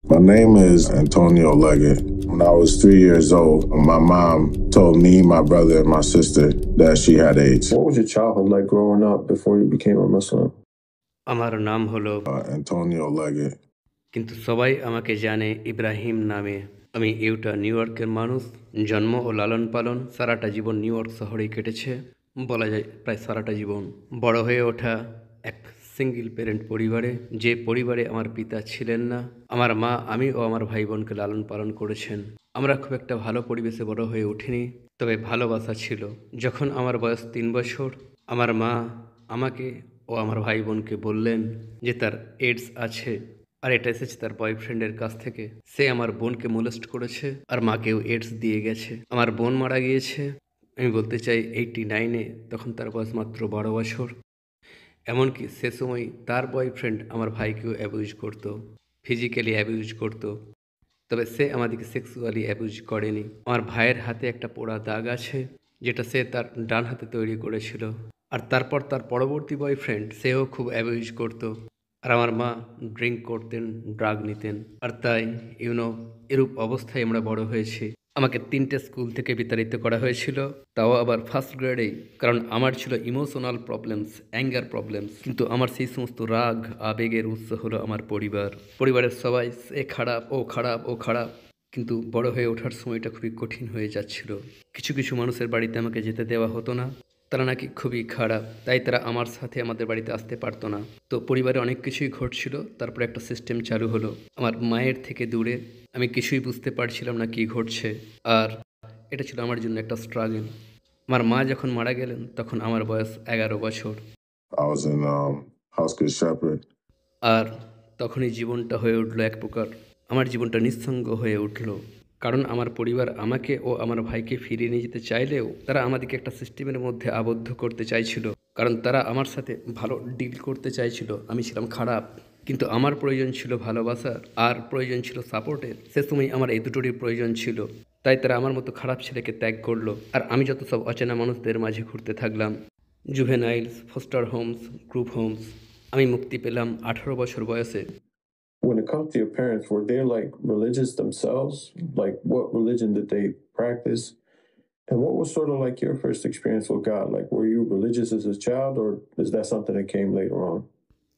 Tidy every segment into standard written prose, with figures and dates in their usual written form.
My name is Antonio Leggett. When I was 3 years old, my mom told me, my brother, and my sister that she had AIDS. What was your childhood like growing up before you became a Muslim? আমার নাম হলো Antonio Leggett. কিন্তু সবাই আমাকে জানে ইব্রাহিম নামে। আমি Yuta new ইয়র্কের মানুষ। জন্ম ও লালন পালন সারাটা জীবন নিউ ইয়র্ক শহরেই কেটেছে, বলা যায় প্রায় সারাটা জীবন। বড় হয়ে ওঠা এক সিঙ্গেল প্যারেন্ট পরিবারে, যে পরিবারে আমার পিতা ছিলেন না। আমার মা, আমি ও আমার ভাই বোনকে লালন পালন করেছেন। আমরা খুব একটা ভালো পরিবেশে বড় হয়ে উঠিনি, তবে ভালোবাসা ছিল। যখন আমার বয়স 3 বছর, আমার মা আমাকে ও আমার ভাই বোনকে বললেন যে তার এইডস আছে, আর এটা এসেছে তার বয়ফ্রেন্ডের কাছ থেকে। সে আমার বোনকে মোলেস্ট করেছে আর মাকেও এইডস দিয়ে গেছে। আমার বোন মারা গিয়েছে, আমি বলতে চাই 89-এ, তখন তার বয়স মাত্র 12 বছর। এমনকি সে সময় তার বয়ফ্রেন্ড আমার ভাইকেও অ্যাবিউজ করতো, ফিজিক্যালি অ্যাবিউজ করতো, তবে সে আমাদেরকে সেক্সুয়ালি অ্যাবিউজ করেনি। আমার ভাইয়ের হাতে একটা পোড়া দাগ আছে, যেটা সে তার ডান হাতে তৈরি করেছিল। আর তারপর তার পরবর্তী বয়ফ্রেন্ড, সেও খুব অ্যাবিউজ করতো। আর আমার মা ড্রিঙ্ক করতেন, ড্রাগ নিতেন। আর তাই এরূপ অবস্থায় আমরা বড় হয়েছি। আমাকে 3টে স্কুল থেকে বিতাড়িত করা হয়েছিল, তাও আবার ফার্স্ট গ্রেডেই, কারণ আমার ছিল ইমোশনাল প্রবলেমস, অ্যাঙ্গার প্রবলেমস। কিন্তু আমার সেই সমস্ত রাগ আবেগের উৎস হলো আমার পরিবার। পরিবারের সবাই এ খারাপ, ও খারাপ, ও খারাপ। কিন্তু বড় হয়ে ওঠার সময়টা খুবই কঠিন হয়ে যাচ্ছিল। কিছু কিছু মানুষের বাড়িতে আমাকে যেতে দেওয়া হতো না, তারা নাকি খুবই খারাপ, তাই তারা আমার সাথে আমাদের বাড়িতে আসতে পারতো না। তো পরিবারে অনেক কিছুই ঘটছিল। তারপরে একটা সিস্টেম চালু হলো আমার মায়ের থেকে দূরে। আমি কিছুই বুঝতে পারছিলাম না কি ঘটছে, আর এটা ছিল আমার জন্য একটা স্ট্রাগল। আমার মা যখন মারা গেলেন তখন আমার বয়স 11 বছর। I was in Husker Shepherd. আর তখনই জীবনটা হয়ে উঠলো এক প্রকার, আমার জীবনটা নিঃসঙ্গ হয়ে উঠলো। কারণ আমার পরিবার আমাকে ও আমার ভাইকে ফিরিয়ে নিয়ে যেতে চাইলেও তারা আমাদেরকে একটা সিস্টেমের মধ্যে আবদ্ধ করতে চাইছিল, কারণ তারা আমার সাথে ভালো ডিল করতে চাইছিল। আমি ছিলাম খারাপ, কিন্তু আমার প্রয়োজন ছিল ভালোবাসার, আর প্রয়োজন ছিল সাপোর্টের। সে সময় আমার এই দুটোরই প্রয়োজন ছিল, তাই তারা আমার মতো খারাপ ছেলেকে ত্যাগ করলো। আর আমি যত সব অচেনা মানুষদের মাঝে ঘুরতে থাকলাম, juveniles, foster homes, group homes. আমি মুক্তি পেলাম 18 বছর বয়সে। When it comes to your parents, were they like religious themselves? Like, what religion did they practice? And what was sort of like your first experience with God? Like, were you religious as a child, or is that something that came later on?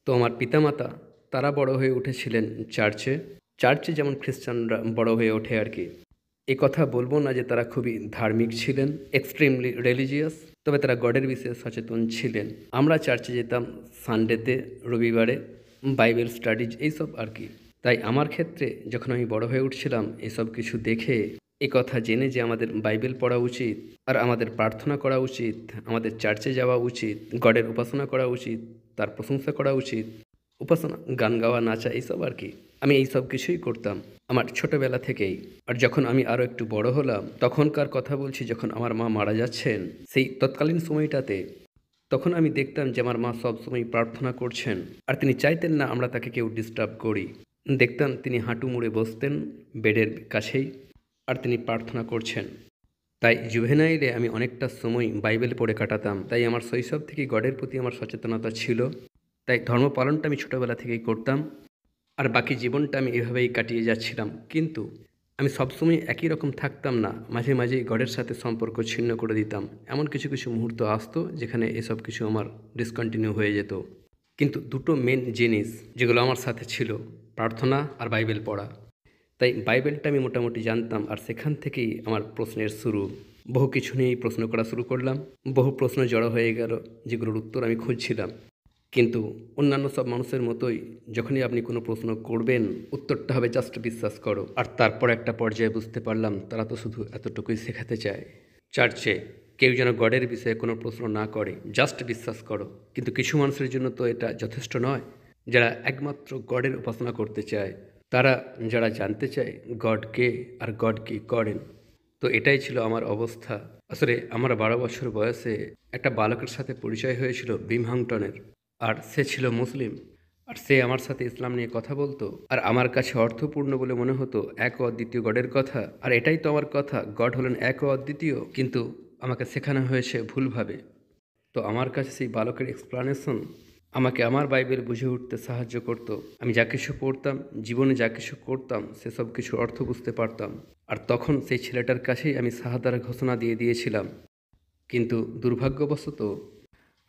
তো আমার পিতামাতা, তারা বড় হয়ে উঠেছিলেন চার্চে। চার্চে যেমন খ্রিস্টানরা বড় হয়ে ওঠে আর কি। এ কথা বলবো না যে তারা খুবই ধার্মিক ছিলেন, এক্সট্রিমলি রিলিজিয়াস, তবে তারা গডের বিষয়ে সচেতন ছিলেন। আমরা চার্চে যেতাম সানডেতে, রবিবারে, বাইবেল স্টাডিজ এইসব আর কি। তাই আমার ক্ষেত্রে যখন আমি বড় হয়ে উঠছিলাম, এসব কিছু দেখে, এ কথা জেনে যে আমাদের বাইবেল পড়া উচিত, আর আমাদের প্রার্থনা করা উচিত, আমাদের চার্চে যাওয়া উচিত, গডের উপাসনা করা উচিত, তার প্রশংসা করা উচিত, উপাসনা, গান গাওয়া, নাচা, এইসব আর কি। আমি এইসব কিছুই করতাম আমার ছোটবেলা থেকেই। আর যখন আমি আরও একটু বড় হলাম, তখনকার কথা বলছি, যখন আমার মা মারা যাচ্ছেন, সেই তৎকালীন সময়টাতে, তখন আমি দেখতাম যে আমার মা সবসময় প্রার্থনা করছেন, আর তিনি চাইতেন না আমরা তাকে কেউ ডিস্টার্ব করি। দেখতাম তিনি হাঁটু মুড়ে বসতেন বেডের কাছেই, আর তিনি প্রার্থনা করছেন। তাই জুভেনাইলে আমি অনেকটা সময় বাইবেল পড়ে কাটাতাম। তাই আমার শৈশব থেকেই গডের প্রতি আমার সচেতনতা ছিল। তাই ধর্ম পালনটা আমি ছোটোবেলা থেকেই করতাম, আর বাকি জীবনটা আমি এভাবেই কাটিয়ে যাচ্ছিলাম। কিন্তু আমি সবসময় একই রকম থাকতাম না, মাঝে মাঝেই গডের সাথে সম্পর্ক ছিন্ন করে দিতাম। এমন কিছু কিছু মুহূর্ত আসতো যেখানে এসব কিছু আমার ডিসকন্টিনিউ হয়ে যেত। কিন্তু দুটো মেন জিনিস যেগুলো আমার সাথে ছিল, প্রার্থনা আর বাইবেল পড়া। তাই বাইবেলটা আমি মোটামুটি জানতাম, আর সেখান থেকেই আমার প্রশ্নের শুরু। বহু কিছু নিয়েই প্রশ্ন করা শুরু করলাম, বহু প্রশ্ন জড়ো হয়ে গেল যেগুলোর উত্তর আমি খুঁজছিলাম। কিন্তু অন্যান্য সব মানুষের মতোই, যখনই আপনি কোনো প্রশ্ন করবেন, উত্তরটা হবে জাস্ট বিশ্বাস করো। আর তারপর একটা পর্যায়ে বুঝতে পারলাম তারা তো শুধু এতটুকুই শেখাতে চায়। চার্চে কেউ যেন গডের বিষয়ে কোনো প্রশ্ন না করে, জাস্ট বিশ্বাস করো। কিন্তু কিছু মানুষের জন্য তো এটা যথেষ্ট নয়, যারা একমাত্র গডের উপাসনা করতে চায়, তারা, যারা জানতে চায় গড কে আর গড কি করেন। তো এটাই ছিল আমার অবস্থা। আসলে আমার 12 বছর বয়সে একটা বালকের সাথে পরিচয় হয়েছিল বিমহাংটনের, আর সে ছিল মুসলিম। আর সে আমার সাথে ইসলাম নিয়ে কথা বলতো, আর আমার কাছে অর্থপূর্ণ বলে মনে হতো এক ও অদ্বিতীয় গডের কথা। আর এটাই তো আমার কথা, গড হলেন এক ও অদ্বিতীয়, কিন্তু আমাকে শেখানো হয়েছে ভুলভাবে। তো আমার কাছে সেই বালকের এক্সপ্লানেশন আমাকে আমার বাইবেল বুঝে উঠতে সাহায্য করতো। আমি যা কিছু পড়তাম, জীবনে যা কিছু করতাম, সেসব কিছুর অর্থ বুঝতে পারতাম। আর তখন সেই ছেলেটার কাছেই আমি শাহাদার ঘোষণা দিয়ে দিয়েছিলাম। কিন্তু দুর্ভাগ্যবশত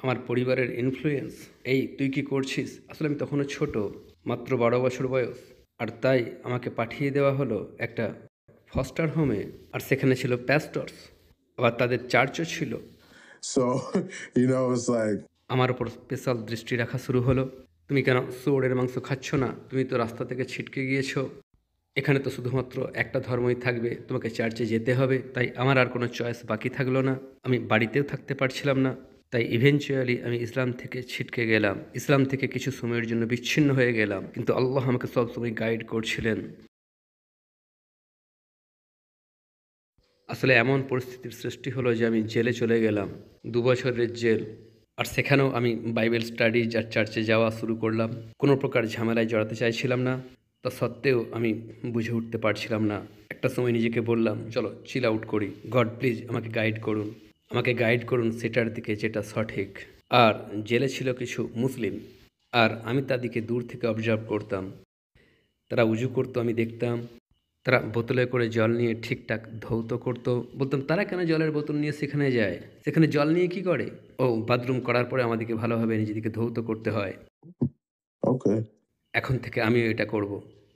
আমার পরিবারের ইনফ্লুয়েন্স, এই তুই কি করছিস, আসলে আমি তখনও ছোট, মাত্র 12 বছর বয়স, আর তাই আমাকে পাঠিয়ে দেওয়া হলো একটা ফস্টার হোমে। আর সেখানে ছিল প্যাস্টর্স, আবার তাদের চার্চও ছিল। So, it's like, আমার ওপর স্পেশাল দৃষ্টি রাখা শুরু হলো। তুমি কেন শুয়োরের মাংস খাচ্ছ না? তুমি তো রাস্তা থেকে ছিটকে গিয়েছো। এখানে তো শুধুমাত্র একটা ধর্মই থাকবে, তোমাকে চার্চে যেতে হবে। তাই আমার আর কোনো চয়েস বাকি থাকলো না। আমি বাড়িতেও থাকতে পারছিলাম না। তাই ইভেনচুয়ালি আমি ইসলাম থেকে ছিটকে গেলাম। ইসলাম থেকে কিছু সময়ের জন্য বিচ্ছিন্ন হয়ে গেলাম, কিন্তু আল্লাহ আমাকে সবসময় গাইড করছিলেন। আসলে এমন পরিস্থিতির সৃষ্টি হলো যে আমি জেলে চলে গেলাম, 2 বছরের জেল। আর সেখানেও আমি বাইবেল স্টাডিজ আর চার্চে যাওয়া শুরু করলাম। কোনো প্রকার ঝামেলায় জড়াতে চাইছিলাম না। তা সত্ত্বেও আমি বুঝে উঠতে পারছিলাম না। একটা সময় নিজেকে বললাম, চলো চিল আউট করি, গড প্লিজ আমাকে গাইড করুন, আমাকে গাইড করুন সেটার দিকে যেটা সঠিক। আর জেলে ছিল কিছু মুসলিম, আর আমি তাদেরকে দূর থেকে অবজার্ভ করতাম। তারা উজু করতো, আমি দেখতাম। তারা বোতলে করে জল নিয়ে ঠিকঠাক ধৌত করতো। বলতাম, তারা কেন জলের বোতল নিয়ে সেখানে যায়? সেখানে জল নিয়ে কি করে? ও, বাথরুম করার পরে আমাদেরকে ভালোভাবে নিজেদেরকে ধৌত করতে হয়। okay. এখন থেকে আমিও এটা করব।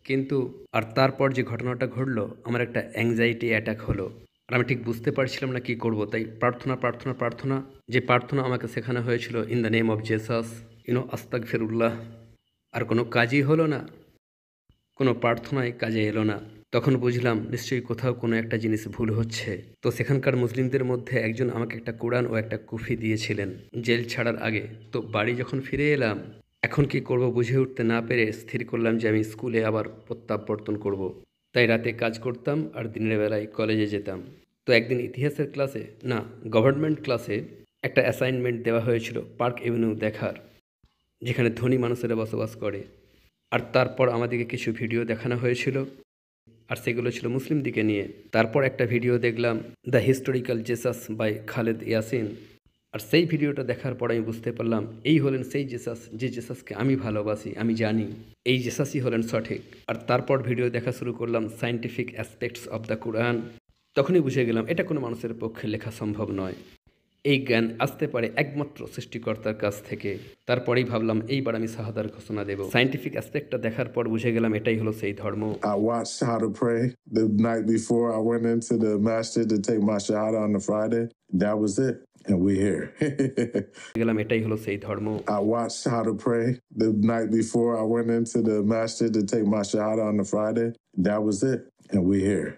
কিন্তু আর তারপর যে ঘটনাটা ঘটলো, আমার একটা অ্যাংজাইটি অ্যাটাক হলো। আর আমি ঠিক বুঝতে পারছিলাম না কি করব। তাই প্রার্থনা প্রার্থনা প্রার্থনা, যে প্রার্থনা আমাকে শেখানো হয়েছিল, in the name of Jesus, আস্তাগফিরুল্লাহ, আর কোনো কাজই হলো না। কোনো প্রার্থনাই কাজে এলো না। তখন বুঝলাম নিশ্চয়ই কোথাও কোনো একটা জিনিস ভুল হচ্ছে। তো সেখানকার মুসলিমদের মধ্যে একজন আমাকে একটা কোরআন ও একটা কুফি দিয়েছিলেন জেল ছাড়ার আগে। তো বাড়ি যখন ফিরে এলাম, এখন কি করব বুঝে উঠতে না পেরে স্থির করলাম যে আমি স্কুলে আবার প্রত্যাবর্তন করব। তাই রাতে কাজ করতাম আর দিনের বেলায় কলেজে যেতাম। তো একদিন ইতিহাসের ক্লাসে, না, গভর্নমেন্ট ক্লাসে একটা অ্যাসাইনমেন্ট দেওয়া হয়েছিল পার্ক এভিনিউ দেখার, যেখানে ধনী মানুষেরা বসবাস করে। আর তারপর আমাদেরকে কিছু ভিডিও দেখানো হয়েছিল, আর সেগুলো ছিল মুসলিম দিকে নিয়ে। তারপর একটা ভিডিও দেখলাম, the historical Jesus by Khaled Yasin. আর সেই ভিডিওটা দেখার পর আমি বুঝতে পারলাম এই হলেন সেই জেসাস, যে জেসাসকে আমি ভালোবাসি, আমি জানি এই জেসাসই হলেন সঠিক। আর তারপর ভিডিও দেখা শুরু করলাম সায়েন্টিফিক অ্যাসপেক্টস অফ দ্য কোরআন। তখনই বুঝে গেলাম এটা কোনো মানুষের পক্ষে লেখা সম্ভব নয়। এই জ্ঞান আসতে পারে একমাত্র সৃষ্টিকর্তার কাছ থেকে। তারপরেই ভাবলাম এইবার আমি শাহাদার ঘোষণা দেব। সায়েন্টিফিক অ্যাসপেক্টটা দেখার পর বুঝে গেলাম এটাই হলো সেই ধর্ম। I watched How to Pray the night before I went into the masjid to take my shahada on the Friday. That was it. And we here. গেলাম এটাই হলো সেই ধর্ম। I watched How to Pray the night before I went into the masjid to take my shahada on the Friday. That was it. And we here.